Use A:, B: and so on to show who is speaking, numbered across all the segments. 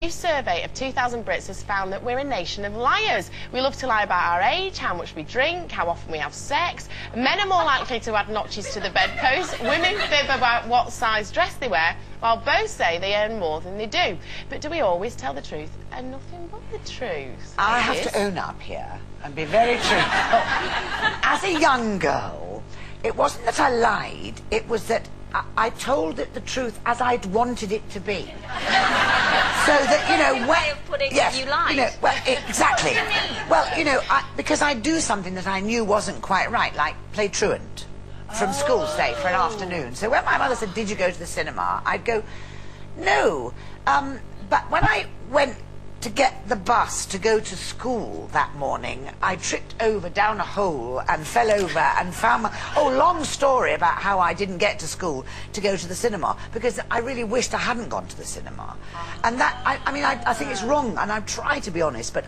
A: A new survey of 2,000 Brits has found that we're a nation of liars. We love to lie about our age, how much we drink, how often we have sex. Men are more likely to add notches to the bedpost. Women fib about what size dress they wear, while both say they earn more than they do. But do we always tell the truth and nothing but the truth?
B: I have to own up here and be very truthful. As a young girl, it wasn't that I lied, it was that I told it the truth as I'd wanted it to be. So that, you know,
C: way of putting
B: yes,
C: it, you lied.
B: You know, well, exactly. Well, you know, because I do something that I knew wasn't quite right, like play truant from school, say, for an afternoon. So when my mother said, "Did you go to the cinema?" I'd go, "No." But when I went to get the bus to go to school that morning, I tripped over down a hole and fell over and found my... Oh, long story about how I didn't get to school to go to the cinema, because I really wished I hadn't gone to the cinema. And that, I mean, I think it's wrong, and I've tried to be honest, but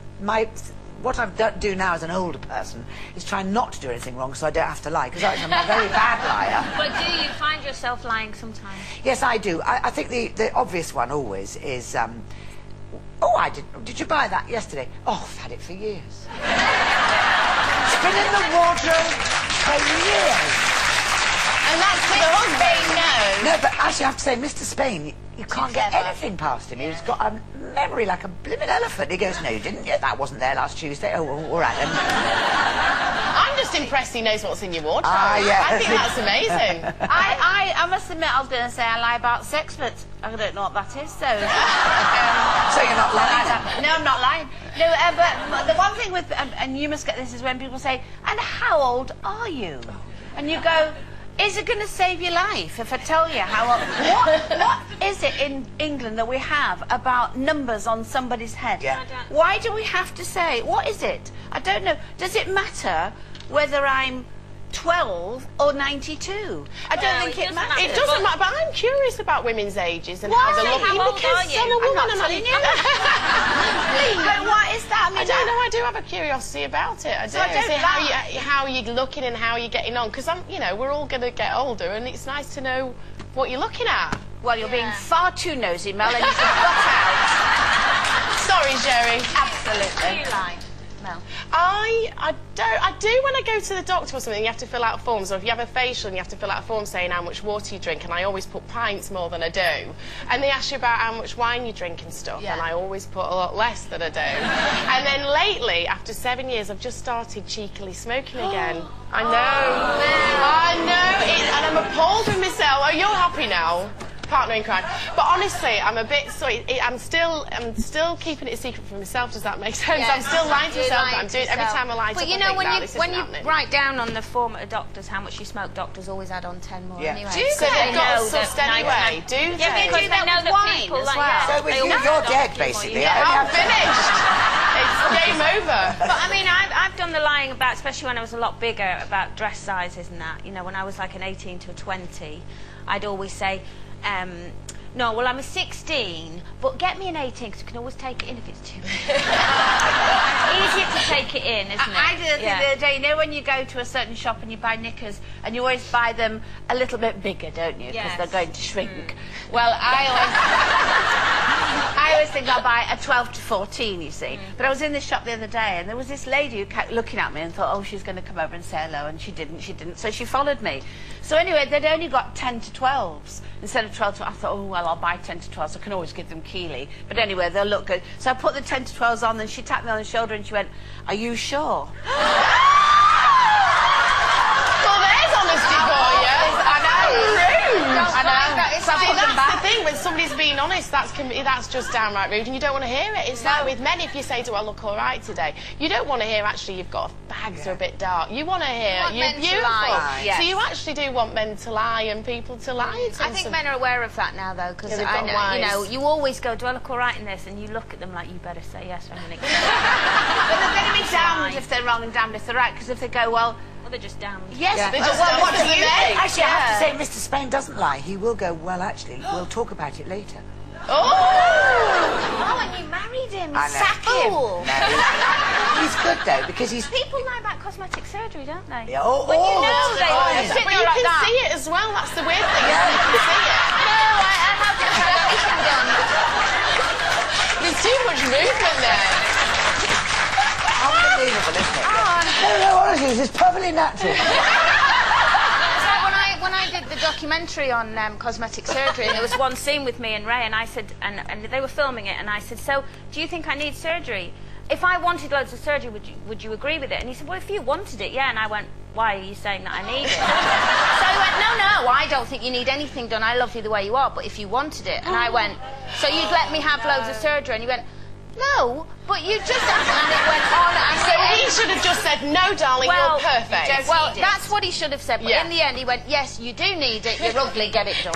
B: what I do now as an older person is try not to do anything wrong so I don't have to lie, because I'm a very bad liar.
C: But do you find yourself lying sometimes?
B: Yes, I do. I think the obvious one always is... oh, did you buy that yesterday? Oh, I've had it for years. It's been in the wardrobe for years.
A: And that's for the husband, no.
B: No, but actually I have to say, Mr. Spain, you can't get anything past him. He's got a memory like a blimmin' elephant. He goes, "No, you didn't. Yeah, that wasn't there last Tuesday." Oh, all right then.
A: I'm just impressed he knows what's in your wardrobe.
B: Yeah.
A: I think that's amazing.
D: I must admit, I was going to say I lie about sex, but I don't know what that is, so...
B: So you're not lying?
D: No, I'm not lying. No, but the one thing with... and you must get this, is when people say, "And how old are you?" And you go, "Is it going to save your life if I tell you how old..." What is it in England that we have about numbers on somebody's head?
B: Yeah.
D: Why do we have to say... What is it? I don't know. Does it matter whether I'm 12 or 92? I don't think it matters.
A: It doesn't matter, but I'm curious about women's ages and
D: Why?
A: how they're looking.
C: How old
A: because
C: are you?
A: I'm a woman
D: I'm not
A: and
D: telling you. But what is that?
A: I don't know. I do have a curiosity about it. I do.
D: So I don't
A: See how you're looking and how you're getting on, because you know, we're all going to get older, and it's nice to know what you're looking at.
D: Well, you're being far too nosy, Mel, and you should cut out.
A: Sorry, Sherrie.
D: Absolutely.
C: Do you lie, Mel?
A: I do when I go to the doctor or something. You have to fill out forms, or if you have a facial and you have to fill out a form saying how much water you drink, and I always put pints more than I do. And they ask you about how much wine you drink and stuff, and I always put a lot less than I do. And then lately, after 7 years, I've just started cheekily smoking again. I know. I know. And I'm appalled with myself. Oh, you're happy now? Partner in crime. But honestly, I'm a bit sorry. I'm still keeping it a secret from myself. Does that make sense?
C: Yes.
A: I'm still lying to myself. I'm doing every time I lie to
C: But
A: myself.
C: you know, when you
A: happening.
C: write down on the form at a doctor's how much you smoke, doctors always add on 10 more anyway.
A: Do so they've got sussed anyway. Do they?
C: Yeah, they do that with wine
D: people,
C: as
D: like,
C: well.
B: So with you, you're dead, basically.
A: I'm finished. It's game over.
C: But I mean, I've done the lying about, especially when I was a lot bigger, about dress sizes and that. You know, when I was like an 18 to a 20, I'd always say, "No, well, I'm a 16, but get me an 18 because you can always take it in if it's too big." It's easier to take it in, isn't it?
D: I did a thing the other day. You know when you go to a certain shop and you buy knickers, and you always buy them a little bit bigger, don't you? Because they're going to shrink. Well, I always think I'll buy a 12 to 14, you see. But I was in this shop the other day, and there was this lady who kept looking at me and thought, oh, she's going to come over and say hello, and she didn't. So she followed me. So anyway, they'd only got 10 to 12s instead of 12 to... I thought, oh, well, I'll buy 10 to 12s. I can always give them Keeley. But anyway, they'll look good. So I put the 10 to 12s on, and she tapped me on the shoulder, and she went, "Are you sure?"
A: Well, there's honesty for you.
D: I know.
A: Rude.
D: I know.
A: So that's the thing, when somebody's being honest, that's just downright rude, and you don't want to hear it. It's like with men, if you say, "Do I look all right today?" You don't want to hear, actually, you've got bags are a bit dark. You want to hear, you're beautiful.
D: Yes.
A: So you actually do want men to lie and people to lie to.
C: I think men are aware of that now, though, because
A: Yeah,
C: I know, you know,
A: wise.
C: you always go, "Do I look all right in this?" And you look at them like, you better say yes for a minute.
D: But they're going to be damned if they're wrong and damned if they're right, because if they go, well...
C: Well, they're just damned.
D: Yes,
B: Yeah.
D: but
A: They just
D: what do you think?
B: Actually, I have to say, Mr. Spain doesn't lie. He will go, "Well, actually, we'll talk about it later."
C: Oh, and you married him.
B: I know.
C: Sack him.
B: No, he's good, though, because he's...
C: People lie about cosmetic surgery, don't they?
B: Yeah, oh,
C: when you know
B: oh,
C: they
B: oh,
C: sit
A: But
C: there
A: you
C: like
A: can
C: that.
A: see it as well. That's the weird thing. You can see it.
C: No, I have to have everything done.
A: much movement there.
B: Unbelievable, isn't it? No, honestly, this is perfectly natural.
C: When I did the documentary on cosmetic surgery, and there was one scene with me and Ray, and I said, and they were filming it, and I said, so, do you think I need surgery? If I wanted loads of surgery, would you agree with it? And he said, well, if you wanted it, yeah. And I went, why are you saying that I need it? So he went, no, I don't think you need anything done. I love you the way you are, but if you wanted it. And I went, so you'd let me have loads of surgery? And he went, no, but you just... And it went on and
A: So he should have just said, no, darling, you're perfect.
C: Well, that's what he should have said. But in the end, he went, yes, you do need it. You're ugly. Get it done.